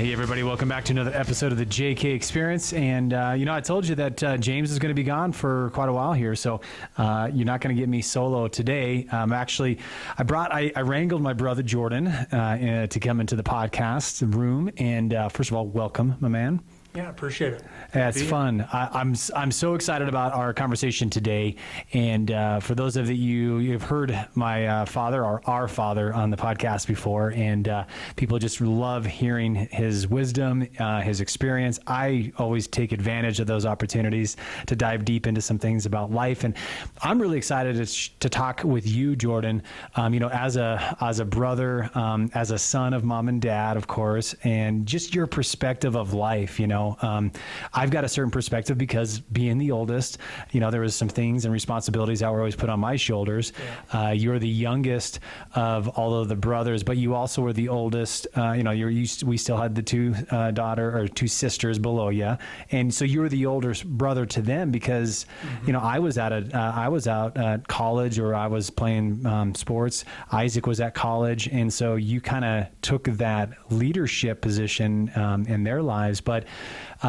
Hey everybody, welcome back to another episode of the JK Experience. And I told you that James is going to be gone for quite a while here, so you're not going to get me solo today. Actually, I wrangled my brother Jordan to come into the podcast room. And first of all, welcome, my man. Yeah, appreciate it. Yeah, it's fun. I'm so excited about our conversation today. And for those of you've heard my father or our father on the podcast before, and people just love hearing his wisdom, his experience. I always take advantage of those opportunities to dive deep into some things about life. And I'm really excited to talk with you, Jordan, as a brother, as a son of mom and dad, of course, and just your perspective of life, I've got a certain perspective because being the oldest, there was some things and responsibilities that were always put on my shoulders. Yeah. You're the youngest of all of the brothers, but you also were the oldest. We still had the two sisters below you. And so you were the older brother to them because, I was out at college, or I was playing sports. Isaac was at college. And so you kind of took that leadership position in their lives. But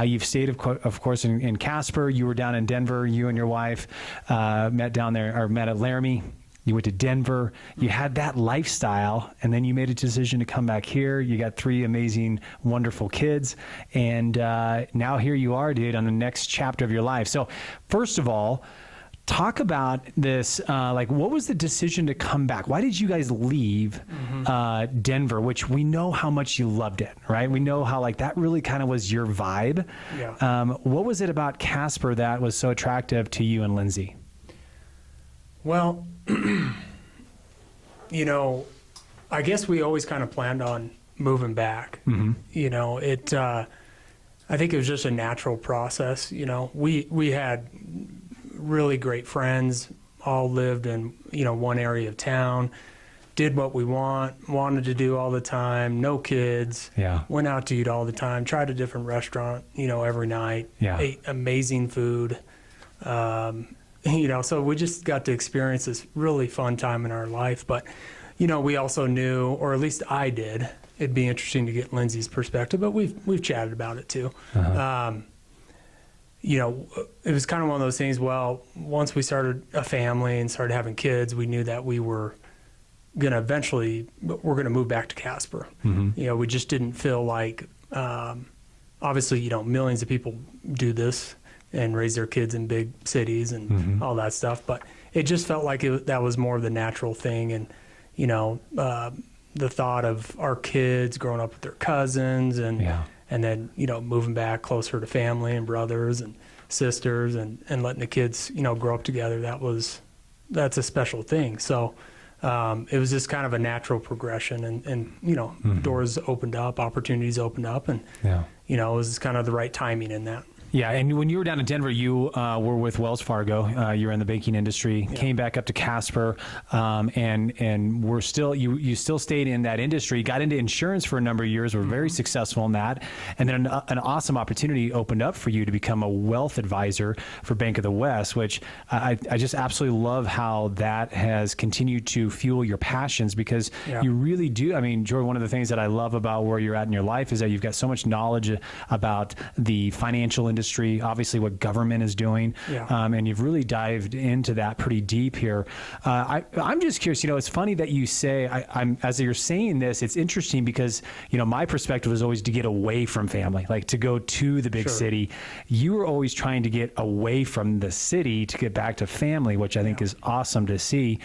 you've stayed, of course, in Casper. You were down in Denver. You and your wife met at Laramie. You went to Denver. You had that lifestyle, and then you made a decision to come back here. You got 3 amazing, wonderful kids, and now here you are, dude, on the next chapter of your life. So first of all, talk about this, what was the decision to come back? Why did you guys leave Denver, which we know how much you loved it, right? We know how that really kind of was your vibe. Yeah. What was it about Casper that was so attractive to you and Lindsay? Well, I guess we always kind of planned on moving back. Mm-hmm. I think it was just a natural process. We had really great friends, all lived in, one area of town, did what we wanted to do all the time, no kids, went out to eat all the time, tried a different restaurant, every night, ate amazing food. So we just got to experience this really fun time in our life. But, we also knew, or at least I did, it'd be interesting to get Lindsay's perspective, but we've chatted about it too. Uh-huh. It was kind of one of those things, once we started a family and started having kids, we knew that we were going to move back to Casper. Mm-hmm. We just didn't feel like, obviously, millions of people do this and raise their kids in big cities and all that stuff, but it just felt like that was more of the natural thing. And, the thought of our kids growing up with their cousins and then, moving back closer to family and brothers and sisters and letting the kids, grow up together, that's a special thing. So it was just kind of a natural progression and doors opened up, opportunities opened up, and, it was kind of the right timing in that. Yeah, and when you were down in Denver, you were with Wells Fargo. You were in the banking industry. Came back up to Casper, and were still you still stayed in that industry. Got into insurance for a number of years. Were very successful in that, and then an awesome opportunity opened up for you to become a wealth advisor for Bank of the West, which I just absolutely love how that has continued to fuel your passions, because you really do. I mean, Jordan, one of the things that I love about where you're at in your life is that you've got so much knowledge about the financial industry, obviously what government is doing, and you've really dived into that pretty deep here. I'm just curious, it's funny that you say, as you're saying this, it's interesting because, my perspective is always to get away from family, like to go to the big city. You were always trying to get away from the city to get back to family, which I think is awesome to see.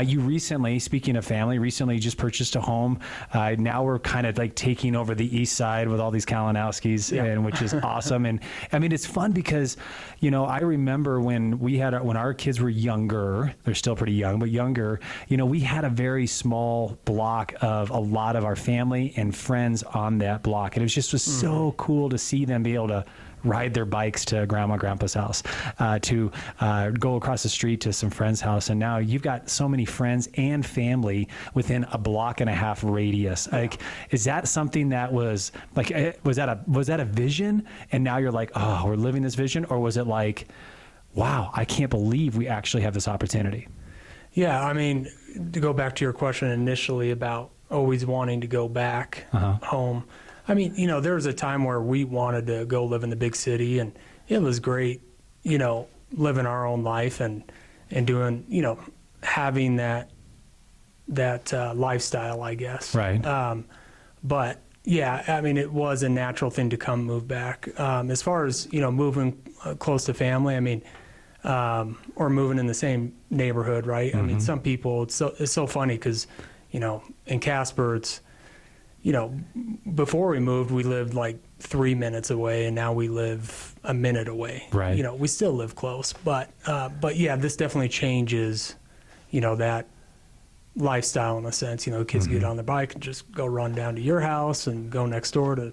You recently, speaking of family, just purchased a home. Now we're kind of like taking over the east side with all these Kalinowskis, and which is awesome. And I mean, it's fun because, I remember when when our kids were younger, they're still pretty young, but younger, we had a very small block of a lot of our family and friends on that block. And it was so cool to see them be able to ride their bikes to grandma, grandpa's house, to go across the street to some friend's house. And now you've got so many friends and family within a block and a half radius. Like, is that something that was like, was that a vision? And now you're like, oh, we're living this vision? Or was it like, wow, I can't believe we actually have this opportunity? Yeah. I mean, to go back to your question initially about always wanting to go back home, I mean, there was a time where we wanted to go live in the big city, and it was great, living our own life and doing, having that lifestyle, I guess. Right. But yeah, I mean, it was a natural thing to move back. As far as, moving close to family, I mean, or moving in the same neighborhood, right? I mean, some people, it's so funny because, in Casper, it's, before we moved, we lived like 3 minutes away, and now we live a minute away. Right. We still live close, but yeah, this definitely changes, that lifestyle in a sense. Kids get on their bike and just go run down to your house and go next door to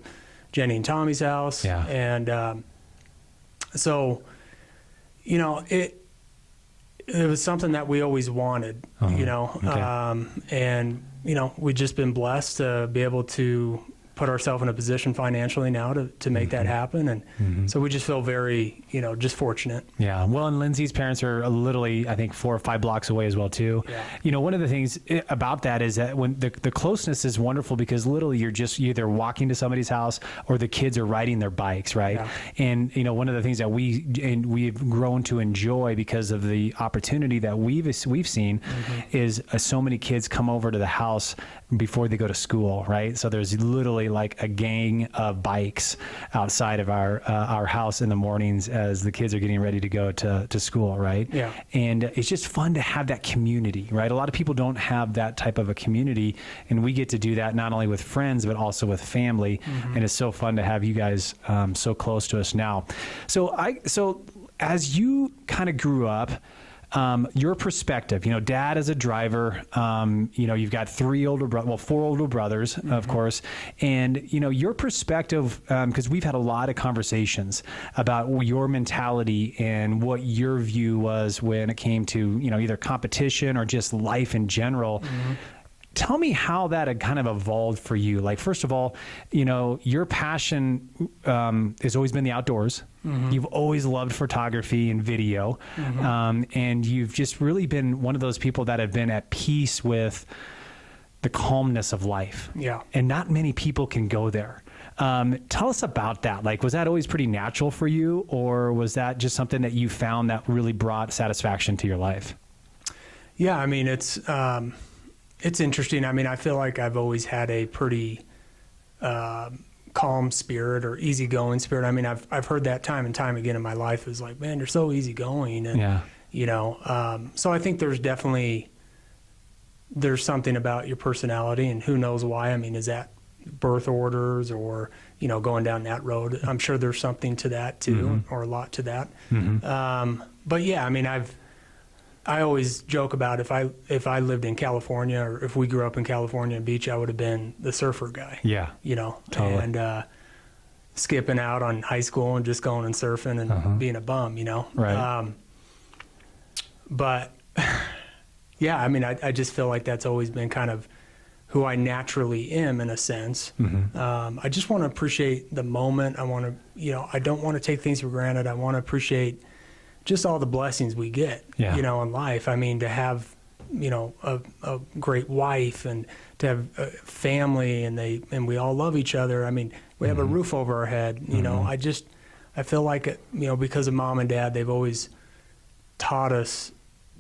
Jenny and Tommy's house. Yeah. And so, it was something that we always wanted, Okay. and, we've just been blessed to be able to put ourselves in a position financially now to make that happen. And so we just feel very, just fortunate. Yeah. Well, and Lindsay's parents are literally, I think, 4 or 5 blocks away as well, too. Yeah. One of the things about that is that when the closeness is wonderful because literally you're either walking to somebody's house or the kids are riding their bikes, right? Yeah. And, one of the things that we've grown to enjoy because of the opportunity that we've seen is so many kids come over to the house before they go to school, right? So there's literally like a gang of bikes outside of our house in the mornings as the kids are getting ready to go to school, right? Yeah. And it's just fun to have that community, right? A lot of people don't have that type of a community, and we get to do that not only with friends but also with family. And it's so fun to have you guys so close to us now. So as you kind of grew up, your perspective, dad as a driver, you've got 4 older brothers, of course. And, your perspective, because we've had a lot of conversations about your mentality and what your view was when it came to, either competition or just life in general. Tell me how that had kind of evolved for you. Like, first of all, your passion has always been the outdoors. You've always loved photography and video. And you've just really been one of those people that have been at peace with the calmness of life. Yeah. And not many people can go there. Tell us about that. Like, was that always pretty natural for you, or was that just something that you found that really brought satisfaction to your life? Yeah, I mean, it's interesting. I mean, I feel like I've always had a pretty calm spirit or easygoing spirit. I mean, I've heard that time and time again in my life is like, man, you're so easygoing. And, so I think there's something about your personality, and who knows why. I mean, is that birth orders or, going down that road? I'm sure there's something to that too, or a lot to that. But yeah, I mean, I always joke about if I lived in California, or if we grew up in California Beach, I would have been the surfer guy. Yeah. Totally. And skipping out on high school and just going and surfing and being a bum, Right. But yeah, I mean, I just feel like that's always been kind of who I naturally am in a sense. I just want to appreciate the moment. I want to, I don't want to take things for granted. I want to appreciate just all the blessings we get, in life. I mean, to have, a great wife, and to have a family, and we all love each other. I mean, we have a roof over our head. I feel like, because of mom and dad, they've always taught us,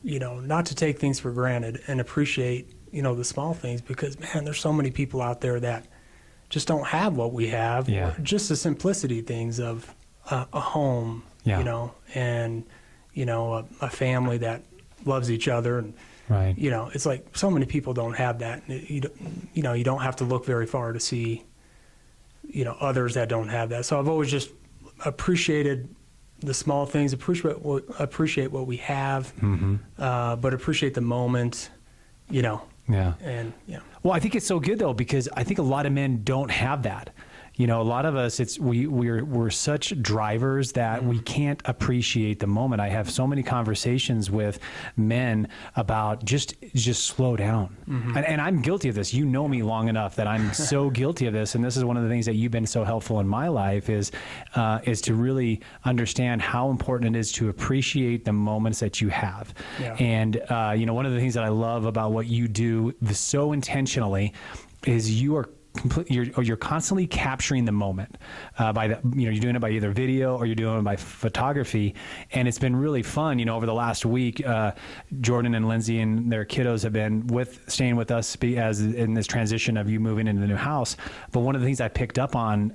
not to take things for granted and appreciate, the small things, because, man, there's so many people out there that just don't have what we have. Yeah. Or just the simplicity things of a home, and, a family that loves each other. And, Right. It's like so many people don't have that. You don't have to look very far to see, others that don't have that. So I've always just appreciated the small things, appreciate what we have, but appreciate the moment, Yeah. and Well, I think it's so good though, because I think a lot of men don't have that. A lot of us, we're such drivers that we can't appreciate the moment. I have so many conversations with men about just slow down. And I'm guilty of this. You know me long enough that I'm so guilty of this. And this is one of the things that you've been so helpful in my life is to really understand how important it is to appreciate the moments that you have. Yeah. And, one of the things that I love about what you do so intentionally is you are you're constantly capturing the moment by the, you're doing it by either video or you're doing it by photography. And it's been really fun. Over the last week, Jordan and Lindsay and their kiddos have been staying with us as in this transition of you moving into the new house. But one of the things I picked up on,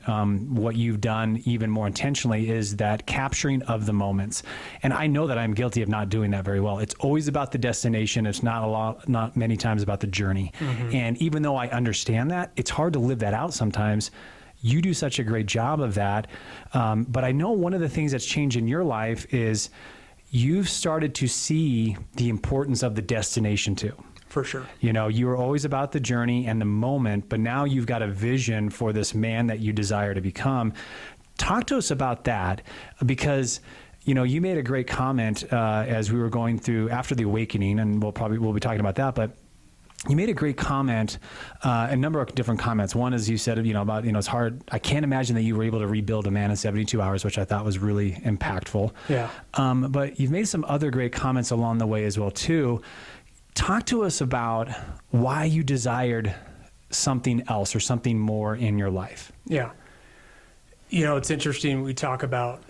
what you've done even more intentionally, is that capturing of the moments. And I know that I'm guilty of not doing that very well. It's always about the destination. It's not many times about the journey. And even though I understand that, it's hard to live that out sometimes. You do such a great job of that. But I know one of the things that's changed in your life is you've started to see the importance of the destination too. For sure. You were always about the journey and the moment, but now you've got a vision for this man that you desire to become. Talk to us about that, because you made a great comment as we were going through after the awakening, and we'll be talking about that, but you made a great comment, a number of different comments. One is you said, about, it's hard. I can't imagine that you were able to rebuild a man in 72 hours, which I thought was really impactful. Yeah. But you've made some other great comments along the way as well, too. Talk to us about why you desired something else or something more in your life. Yeah. It's interesting. We talk about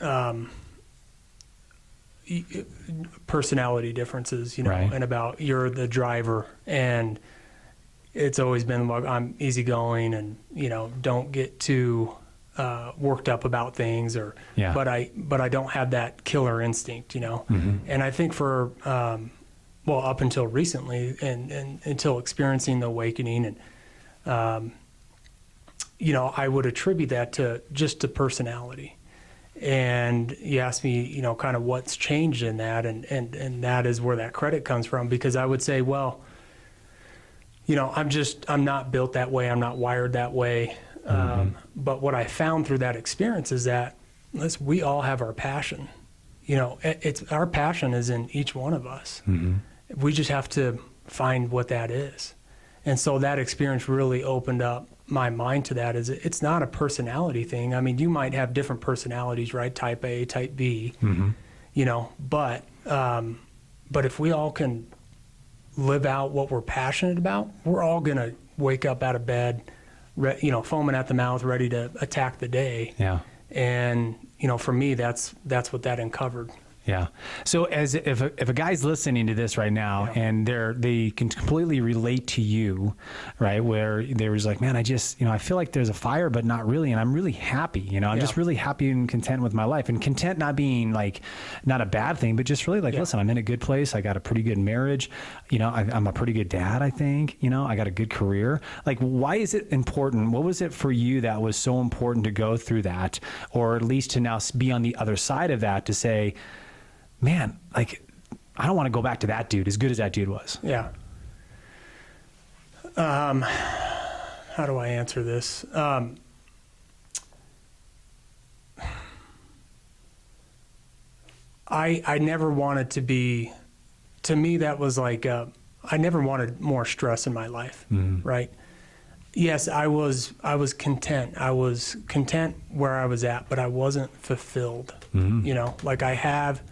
personality differences, Right. and about you're the driver, and it's always been like I'm easygoing and don't get too worked up about things, or Yeah. but I don't have that killer instinct, And I think for up until recently and until experiencing the awakening, and I would attribute that to just to personality. And you asked me, kind of what's changed in that, and that is where that credit comes from, because I would say, well, I'm not built that way. I'm not wired that way. But what I found through that experience is that we all have our passion. Our passion is in each one of us. We just have to find what that is. And so that experience really opened up my mind to that. Is it's not a personality thing. I mean, you might have different personalities, right? Type A, type B, but if we all can live out what we're passionate about, we're all going to wake up out of bed, foaming at the mouth, ready to attack the day. Yeah. And, for me, that's what that uncovered. Yeah. So if a guy's listening to this right now, Yeah. and they can completely relate to you, right? Where they was like, man, I just, I feel like there's a fire, but not really. And I'm really happy, I'm just really happy and content with my life, and content not being like, not a bad thing, but just really like, listen, I'm in a good place. I got a pretty good marriage. I'm a pretty good dad, I think, I got a good career. Like, why is it important? What was it for you that was so important to go through that, or at least to now be on the other side of that, to say, man, like, I don't want to go back to that dude, as good as that dude was. Yeah. How do I answer this? I never wanted to be, to me, that was like, I never wanted more stress in my life, right? Yes, I was content. I was content where I was at, but I wasn't fulfilled. Like I have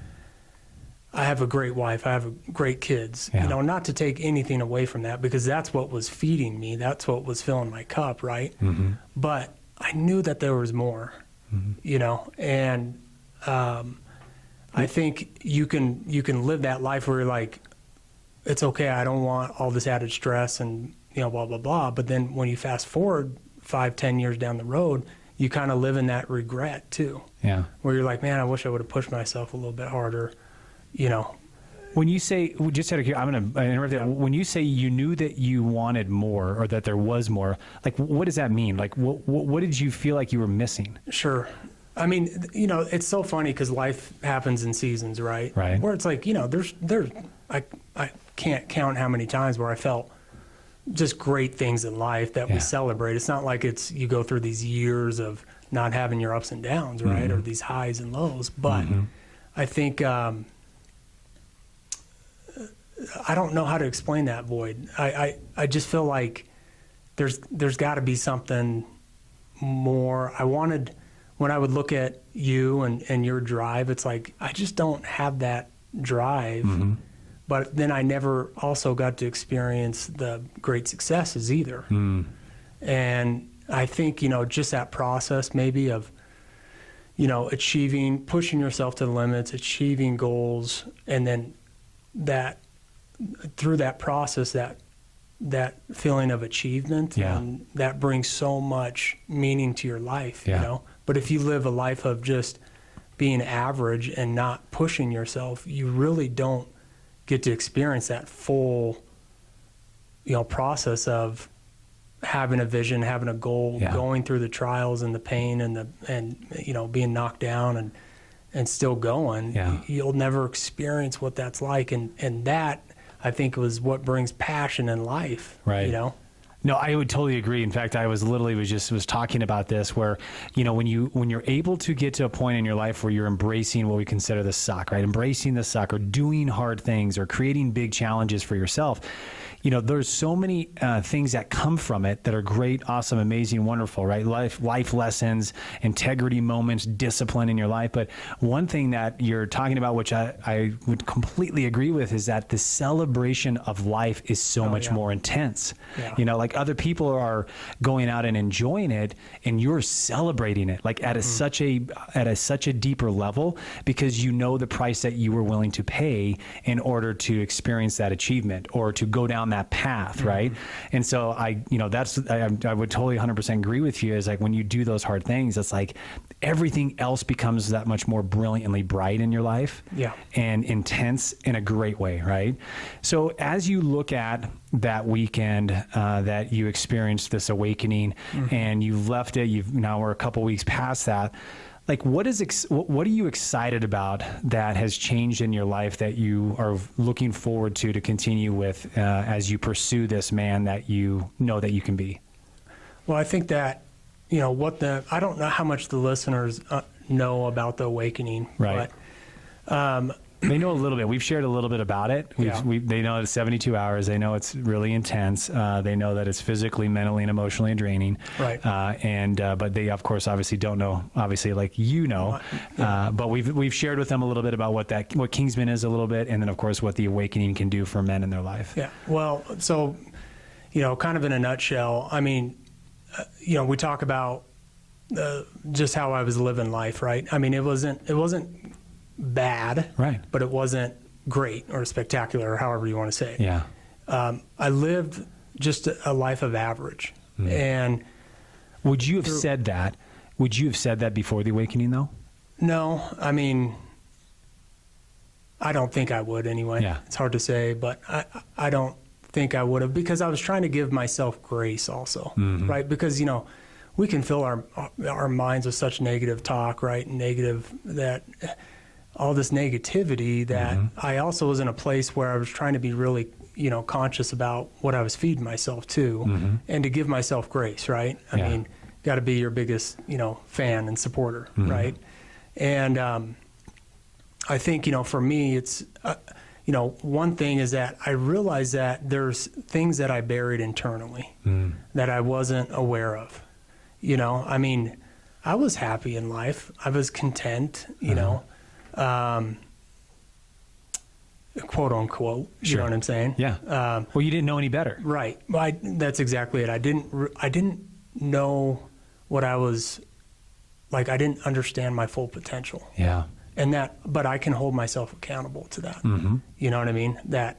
a great wife. I have great kids. Yeah. Not to take anything away from that, because that's what was feeding me. That's what was filling my cup, right? But I knew that there was more, and I think you can live that life where you're like, it's okay, I don't want all this added stress and blah blah blah. But then when you fast forward 5-10 years down the road, you kind of live in that regret too. Yeah. Where you're like, man, I wish I would have pushed myself a little bit harder. When you say, just out of here, I'm going to interrupt that. When you say you knew that you wanted more, or that there was more, like, what does that mean? Like, what did you feel like you were missing? Sure. I mean, it's so funny because life happens in seasons, right? Right. Where it's like, I can't count how many times where I felt just great things in life that we celebrate. It's not like you go through these years of not having your ups and downs, right? Or these highs and lows. But I think, I don't know how to explain that, Boyd. I just feel like there's got to be something more. When I would look at you and your drive, it's like, I just don't have that drive. But then I never also got to experience the great successes either. And I think, just that process maybe of, pushing yourself to the limits, achieving goals, and then through that process, that feeling of achievement, and that brings so much meaning to your life, But if you live a life of just being average and not pushing yourself, you really don't get to experience that full, process of having a vision, having a goal, going through the trials and the pain and being knocked down and still going. You'll never experience what that's like. And that, I think, was what brings passion in life, right? No, I would totally agree. In fact, I was talking about this where, when you're able to get to a point in your life where you're embracing what we consider the suck, right? Embracing the suck, or doing hard things, or creating big challenges for yourself. There's so many things that come from it that are great, awesome, amazing, wonderful, right? Life lessons, integrity moments, discipline in your life. But one thing that you're talking about, which I would completely agree with, is that the celebration of life is so much more intense. Like other people are going out and enjoying it, and you're celebrating it like at such a deeper level, because the price that you were willing to pay in order to experience that achievement or to go down that path, right? And so I would totally 100% agree with you. Is like when you do those hard things, it's like everything else becomes that much more brilliantly bright in your life, and intense in a great way, right? So as you look at that weekend that you experienced this awakening, and you've left it, now we're a couple weeks past that. Like, what are you excited about that has changed in your life that you are looking forward to continue with as you pursue this man that you know that you can be? Well, I think that, I don't know how much the listeners know about the awakening, right? But they know a little bit. We've shared a little bit about it. They know it's 72 hours. They know it's really intense. They know that it's physically, mentally, and emotionally draining. Right. But they, of course, obviously don't know, like but we've shared with them a little bit about what Kingsman is a little bit, and then, of course, what the awakening can do for men in their life. Yeah. Well, so, kind of in a nutshell, I mean, we talk about just how I was living life, right? I mean, it wasn't bad, right? But it wasn't great or spectacular, or however you want to say it. Yeah. I lived just a life of average. And would you have said that? Would you have said that before the awakening, though? No, I mean, I don't think I would anyway. Yeah. It's hard to say, but I don't think I would have, because I was trying to give myself grace also, right? Because, we can fill our minds with such negative talk, right? All this negativity that I also was in a place where I was trying to be really, conscious about what I was feeding myself to, and to give myself grace, right? I mean, got to be your biggest, fan and supporter, right? And I think, for me, it's, one thing is that I realized that there's things that I buried internally that I wasn't aware of. I mean, I was happy in life. I was content, quote unquote, you know what I'm saying? Yeah. Well, you didn't know any better. Right. Well, that's exactly it. I didn't know what I was like. I didn't understand my full potential. Yeah. But I can hold myself accountable to that. You know what I mean? That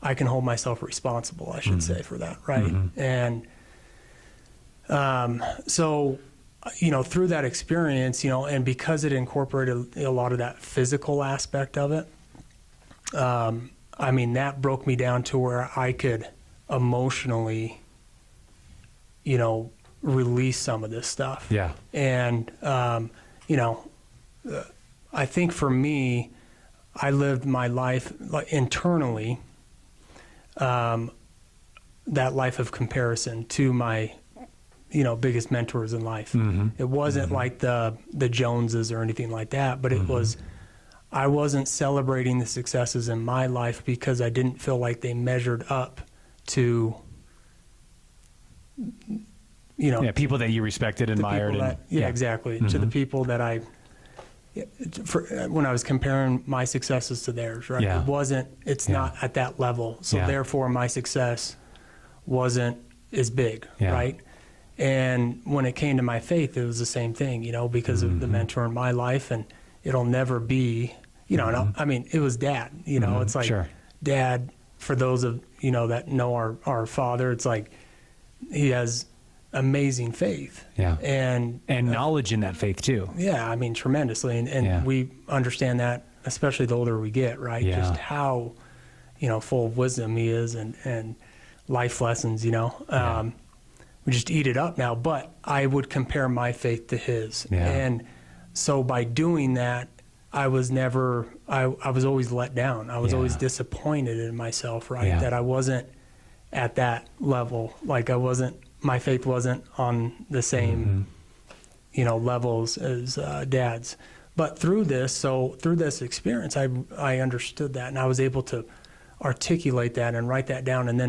I can hold myself responsible, I should say, for that. Right. And, so, through that experience, and because it incorporated a lot of that physical aspect of it, I mean, that broke me down to where I could emotionally, release some of this stuff. Yeah. And, I think for me, I lived my life internally, that life of comparison to my biggest mentors in life. It wasn't like the Joneses or anything like that, but it was, I wasn't celebrating the successes in my life because I didn't feel like they measured up to, people that you respected, admired. Exactly. To the people that when I was comparing my successes to theirs, right? Yeah. It's not at that level. So therefore my success wasn't as big, right? And when it came to my faith, it was the same thing, you know, because of the mentor in my life, and it'll never be, you know, and I mean, it was Dad, you know, it's like Sure. Dad, for those of, you know, that know our father, it's like he has amazing faith. Yeah. And knowledge in that faith too. yeah, I mean, tremendously. And Yeah. we understand that, especially the older we get, right? Yeah. Just how, you know, full of wisdom he is and life lessons, you know. We just eat it up now. But I would compare my faith to his. Yeah. And so by doing that, I was never, I was always let down. I was Yeah. always disappointed in myself, right? Yeah. That I wasn't at that level. Like my faith wasn't on the same, you know, levels as Dad's. But through this experience, I understood that, and I was able to articulate that and write that down, and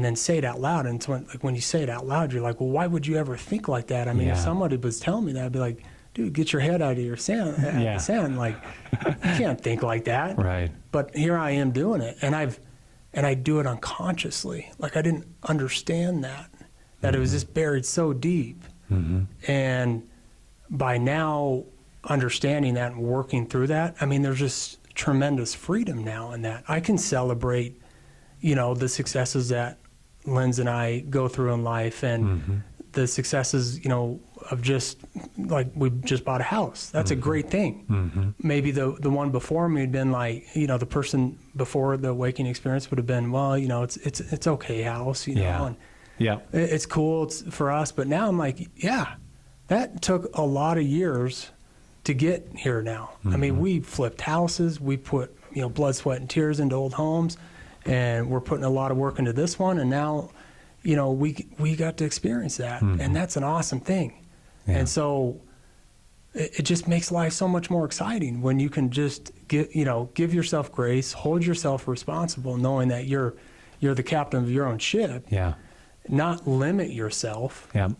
then say it out loud. And it's when you say it out loud, you're like, well, why would you ever think like that? I mean, if Yeah. somebody was telling me that, I'd be like, dude, get your head out of your sand. Yeah. Sand. Like, you can't think like that. Right. But here I am doing it, and I do it unconsciously. Like, I didn't understand that it was just buried so deep. And by now understanding that and working through that, I mean, there's just tremendous freedom now in that. I can celebrate, you know, the successes that Linz and I go through in life, and the successes, you know, of just like we just bought a house. That's a great thing. Maybe the one before me had been like, you know, the person before the awakening experience would have been, well, you know, it's okay house, you know, and Yeah. it's cool, it's for us. But now I'm like, yeah, that took a lot of years to get here now. I mean, we flipped houses, we put, you know, blood, sweat, and tears into old homes, and we're putting a lot of work into this one, and now, you know, we got to experience that, and that's an awesome thing. Yeah. And so it just makes life so much more exciting when you can just give yourself grace, hold yourself responsible, knowing that you're the captain of your own ship. Yeah. Not limit yourself, Yeah.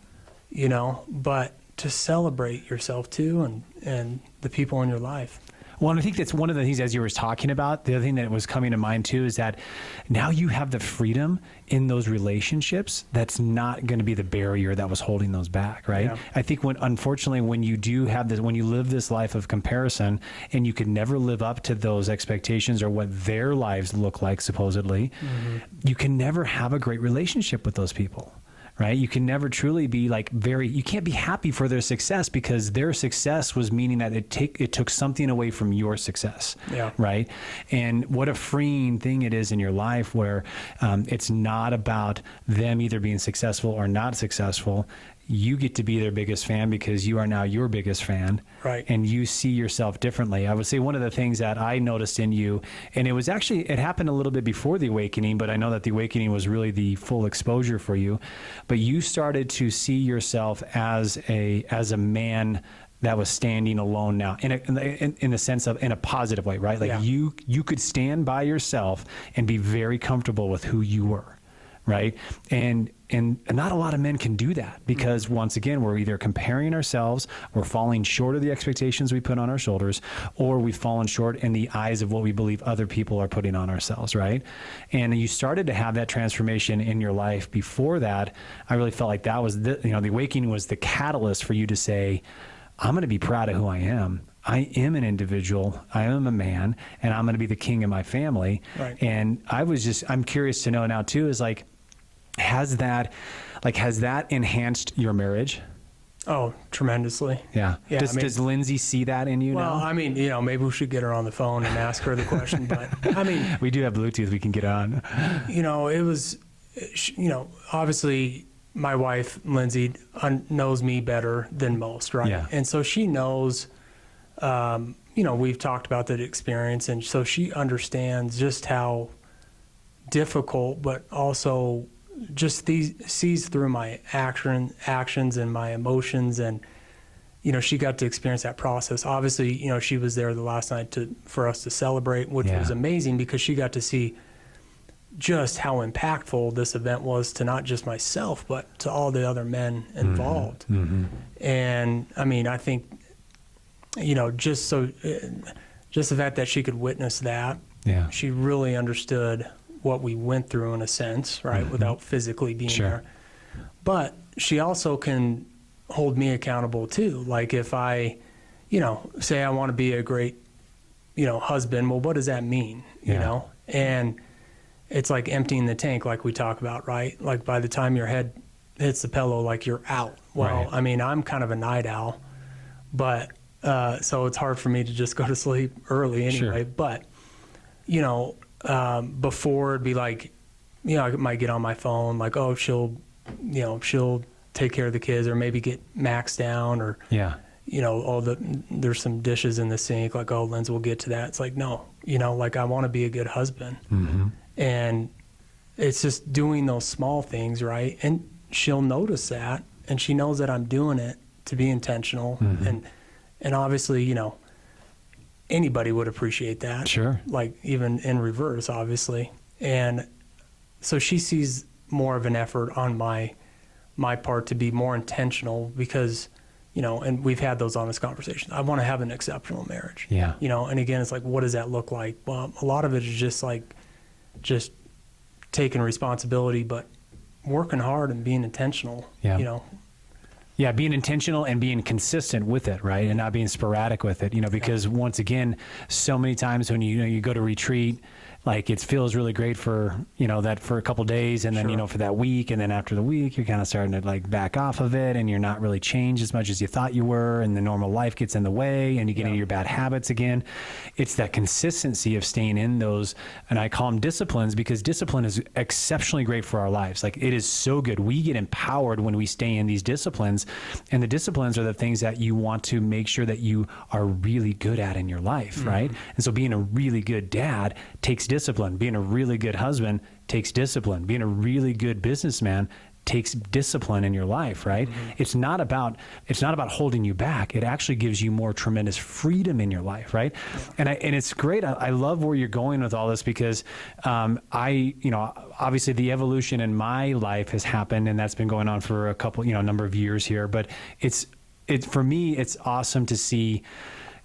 you know, but to celebrate yourself too, and the people in your life. Well, and I think that's one of the things, as you were talking about, the other thing that was coming to mind too is that now you have the freedom in those relationships that's not going to be the barrier that was holding those back, right? Yeah. I think unfortunately, when you do have this, when you live this life of comparison and you could never live up to those expectations or what their lives look like, supposedly, you can never have a great relationship with those people. Right? You can never truly be you can't be happy for their success because their success was meaning that it took something away from your success. Yeah. Right. And what a freeing thing it is in your life where it's not about them either being successful or not successful. You get to be their biggest fan because you are now your biggest fan. Right. And you see yourself differently. I would say one of the things that I noticed in you, and it happened a little bit before the awakening, but I know that the awakening was really the full exposure for you. But you started to see yourself as a man that was standing alone now in the sense of in a positive way, right? Like Yeah. you could stand by yourself and be very comfortable with who you were. Right. And not a lot of men can do that because once again, we're either comparing ourselves, we're falling short of the expectations we put on our shoulders, or we've fallen short in the eyes of what we believe other people are putting on ourselves. Right. And you started to have that transformation in your life. Before that, I really felt like that was the awakening was the catalyst for you to say, I'm going to be proud of who I am. I am an individual. I am a man, and I'm going to be the king of my family. Right. And I'm curious to know now too, is has that enhanced your marriage? Oh, tremendously. Yeah. Yeah, Does Lindsay see that in you Well, now? I mean, you know, maybe we should get her on the phone and ask her the question. But I mean, We do have Bluetooth we can get on. you know, it was, you know, obviously my wife, Lindsay, knows me better than most, right? Yeah. And so she knows, you know, we've talked about that experience. And so she understands just how difficult, but also just sees through my actions and my emotions. And, you know, she got to experience that process. Obviously, you know, she was there the last night for us to celebrate, which Yeah. was amazing because she got to see just how impactful this event was to not just myself, but to all the other men involved. And I mean, I think, you know, just the fact that she could witness that, Yeah. she really understood what we went through in a sense, right, without physically being Sure. there. But she also can hold me accountable too. Like if I, say I want to be a great, husband, well, what does that mean? You know? And it's like emptying the tank, like we talk about, right? Like by the time your head hits the pillow, like you're out. Well, Right. I mean, I'm kind of a night owl, but, so it's hard for me to just go to sleep early anyway. Sure. But, before it'd be like, I might get on my phone, like, oh, she'll take care of the kids, or maybe get Max down, or, Yeah. there's some dishes in the sink, like, oh, Linz will get to that. It's like, no, like I want to be a good husband. Mm-hmm. And it's just doing those small things, right? And she'll notice that, and she knows that I'm doing it to be intentional. Mm-hmm. And obviously, anybody would appreciate that. Sure. Like even in reverse, obviously. And so she sees more of an effort on my part to be more intentional, because, and we've had those honest conversations. I want to have an exceptional marriage. Yeah. And again, it's like, what does that look like? Well, a lot of it is just taking responsibility, but working hard and being intentional. Yeah. Yeah, being intentional and being consistent with it, right? And not being sporadic with it, because once again, so many times when you go to retreat, like it feels really great for, that for a couple of days, and then, Sure. for that week, and then after the week, you're kind of starting to like back off of it, and you're not really changed as much as you thought you were, and the normal life gets in the way, and you get into your bad habits again. It's that consistency of staying in those, and I call them disciplines, because discipline is exceptionally great for our lives. Like it is so good. We get empowered when we stay in these disciplines, and the disciplines are the things that you want to make sure that you are really good at in your life, right? And so being a really good dad takes discipline. Being a really good husband takes discipline. Being a really good businessman takes discipline in your life, right? It's not about holding you back. It actually gives you more tremendous freedom in your life, right? And it's great. I love where you're going with all this, because obviously the evolution in my life has happened, and that's been going on for a couple, number of years here. But for me, it's awesome to see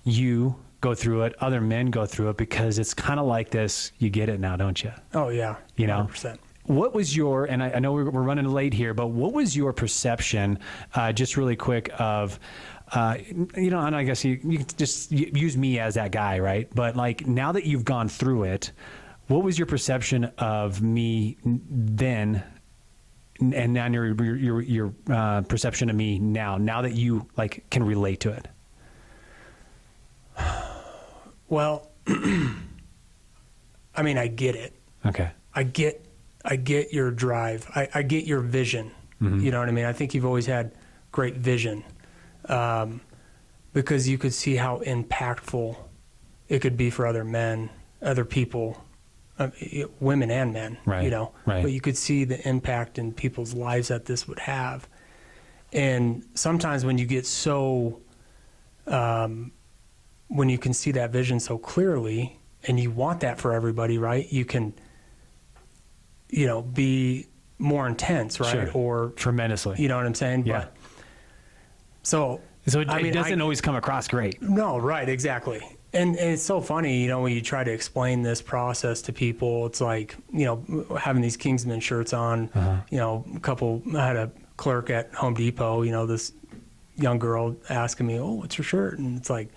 you go through it, other men go through it, because it's kind of like this. You get it now, don't you? Oh yeah. 100%. What was your, and I know we're running late here, but what was your perception, just really quick, of, and I guess you can just use me as that guy, right? But like, now that you've gone through it, what was your perception of me then, and now your perception of me now that you like can relate to it? Well, I mean, I get it. Okay. I get your drive. I get your vision. You know what I mean? I think you've always had great vision, because you could see how impactful it could be for other men, other people, women and men, Right. Right. But you could see the impact in people's lives that this would have. And sometimes when you get so, when you can see that vision so clearly, and you want that for everybody, right? You can, be more intense, right? Sure. Or Tremendously. you know what I'm saying? Yeah. But, so it doesn't always come across great. No, right, exactly. And it's so funny, when you try to explain this process to people, it's like, having these Kingsman shirts on, I had a clerk at Home Depot, this young girl asking me, oh, what's your shirt? And it's like,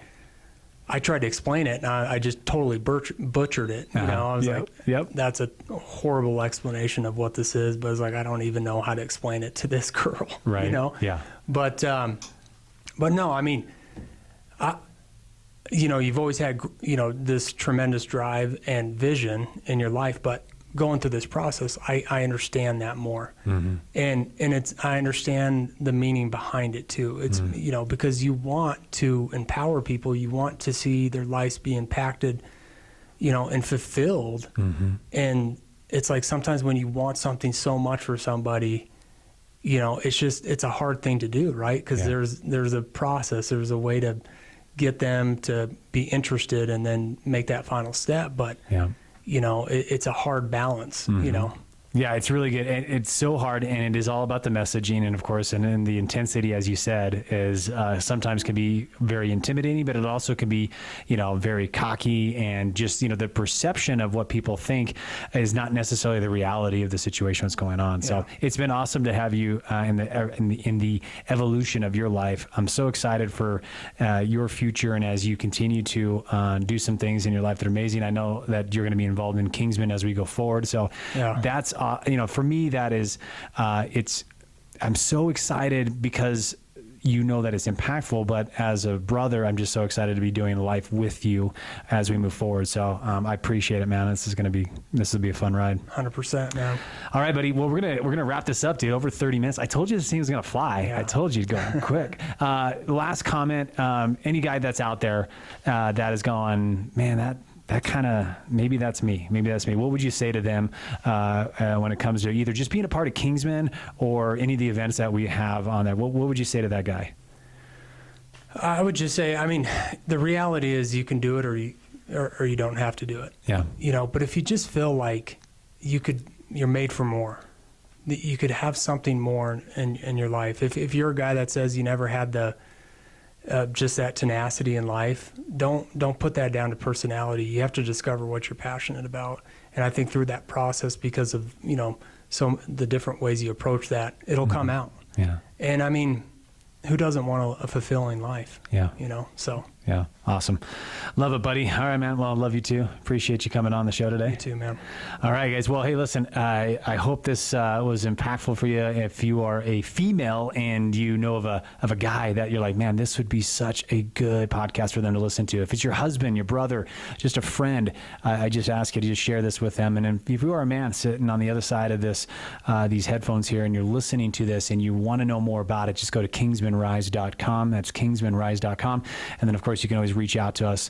I tried to explain it, and I just totally butchered it. I was like, yep. That's a horrible explanation of what this is, but it's like, I don't even know how to explain it to this girl. Right. Yeah. But no, I mean, you've always had, this tremendous drive and vision in your life, but going through this process, I understand that more. And I understand the meaning behind it too. It's, because you want to empower people, you want to see their lives be impacted, and fulfilled. And it's like, sometimes when you want something so much for somebody, it's a hard thing to do, right? Because there's a process, there's a way to get them to be interested and then make that final step. But it's a hard balance, Yeah, it's really good. And it's so hard, and it is all about the messaging. And of course, and then the intensity, as you said, is sometimes can be very intimidating, but it also can be, very cocky, and just, the perception of what people think is not necessarily the reality of the situation that's going on. Yeah. So it's been awesome to have you in the evolution of your life. I'm so excited for your future, and as you continue to do some things in your life that are amazing. I know that you're going to be involved in Kingsman as we go forward. So that's for me, that is, I'm so excited because that it's impactful, but as a brother, I'm just so excited to be doing life with you as we move forward. So I appreciate it, man. This will be a fun ride. 100%, man. All right, buddy. Well, we're gonna wrap this up, dude. Over 30 minutes. I told you this thing was gonna fly. Yeah. I told you it'd go quick. Last comment. Any guy that's out there that is going, man, that kind of, maybe that's me. What would you say to them when it comes to either just being a part of Kingsman or any of the events that we have on there? What would you say to that guy? I would just say, the reality is you can do it or you don't have to do it. Yeah. But if you just feel like you're made for more, that you could have something more in your life. If you're a guy that says you never had just that tenacity in life, don't put that down to personality. You have to discover what you're passionate about, and I think through that process, because of the different ways you approach that, it'll come out. Yeah. And who doesn't want a fulfilling life? Yeah. So. Yeah. Awesome. Love it, buddy. All right, man. Well, I love you too. Appreciate you coming on the show today. You too, man. All right, guys. Well, hey, listen, I hope this was impactful for you. If you are a female and you know of a guy that you're like, man, this would be such a good podcast for them to listen to. If it's your husband, your brother, just a friend, I just ask you to just share this with them. And if you are a man sitting on the other side of these headphones here, and you're listening to this and you want to know more about it, just go to kingsmanrise.com. That's kingsmanrise.com. And then, of course, you can always reach out to us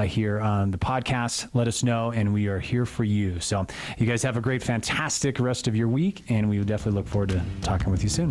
here on the podcast. Let us know, and we are here for you. So you guys have a great, fantastic rest of your week, and we definitely look forward to talking with you soon.